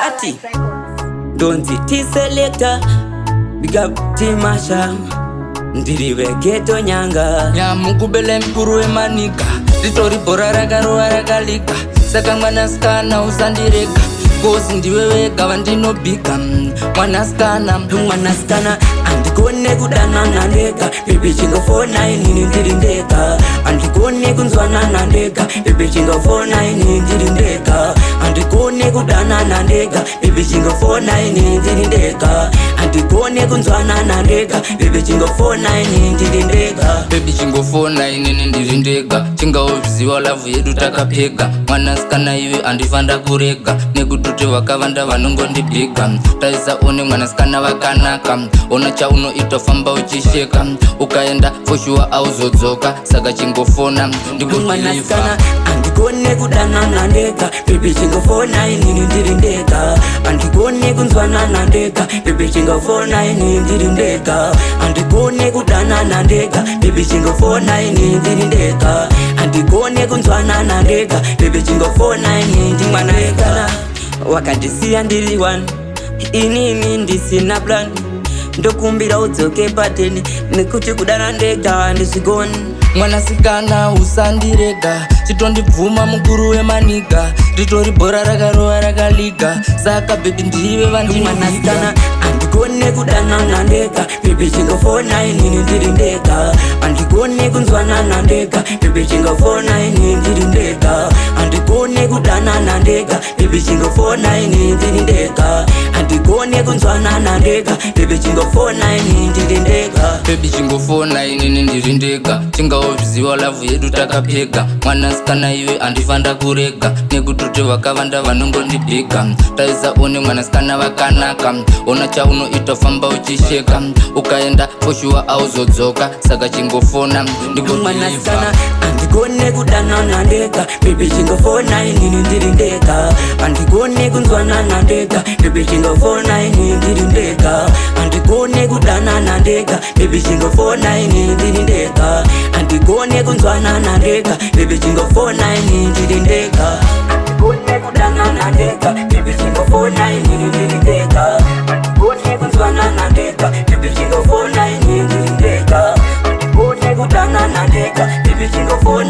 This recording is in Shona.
30. Don't it Selector. Big up Timasha. Ndiriwe geto nyanga. Nyamukube mkuru emanika. Ritori bora ragaroa ragalika. Saka mwanaskana usandireka. Kosi ndiweweka vandinobika. Mwanaskana andikone kudanana ndega. Baby chingofona inini ndiri ndega. Andikone kunzwanana ndega. Baby chingofona inini ndiri ndega. Andikone kudanana ndega. Baby chingofona inini ndiri ndega. Andikone kunzwanana ndega. Baby chingofona inini ndiri ndega. Baby chingofona inini ndiri ndega. Chingaoziwa lavu yedu takapega. Mwanaskana iwe andifanda kurega. Nekutute wakavanda vanongondibika. Taisa one mwanaskana wakanaka. Ona chauno itofamba uchisheka. Ukaenda foshua auzodzoka. Saka chingofona mwanaskana andikone kudanana ndega. Baby chingofona inini ndiri ndega. Andikone kunzwanana ndega. Baby chingofona inini ndiri ndega. Andikone kudanana ndega. Baby chingofona inini ndiri ndega. Andikone kunzwanana ndega. Baby chingofona inini ndiri ndega. Wakandisiya ndiri one. Inini ndisina plan. Ndokumbira udzoke pateni. Nekuti kudana ndega ndizigoni. Mwanasikana usandirega. Chitondibvuma mukuru wemaniga. Ritori bora ragaroa ragaliga. Saka baby ndiwe mwanasikana andikone kudanana ndega. Baby chingofona inini ndiri ndega. Andikone kunzwanana ndega. Baby chingofona inini ndiri ndega. Andikone kudanana ndega. Baby chingofona inini ndiri ndega. Andikone kunzwanana ndega. Baby chingofona inini ndiri ndega. Baby chingofona inini ndiri ndega. Chingaoziwa lavu yedu takapega. Mwanasikana iwe andifanda kurega. Nekutute wakavanda vanongondibika. Taisa one mwanasikana wakanaka. Ona chauno itofamba uchisheka. Ukaenda foshua auzodzoka. Saka chingofona mwanasikana andikone kudanana ndega. Baby chingofona inini ndiri ndega. Andikone kunzwanana ndega. Baby chingofona inini ndiri ndega. Andikone kudanana ndega. Baby chingofona inini ndiri ndega. Andikone kunzwanana ndega. Baby chingofona inini ndiri ndega. Andikone kudanana ndega. Baby chingofona inini ndiri ndega. Andikone kunzwanana ndega. Baby chingofona inini ndiri ndega. Andikone kudanana ndega. Baby chingofona